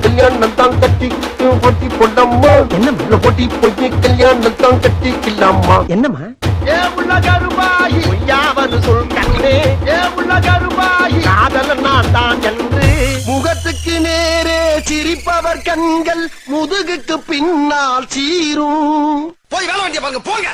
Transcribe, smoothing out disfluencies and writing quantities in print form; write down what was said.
கல்யாணம் தான் கட்டி பொட்டி பொண்டம்மா என்ன பொட்டி பொய்ய கல்யாணம் தான் கட்டிக்கலாமா என்னம்மா ஏ உள்ள கருமாயி யாவது சொல் கண்ணே ஏ உள்ள கருமாயி காதல் நான் தான் என்று முகத்துக்கு நேரே சிரிப்பவர் கண்கள் முதுகுக்கு பின்னால் சீரும் போய் வேலை வேண்டிய பாருங்க போங்க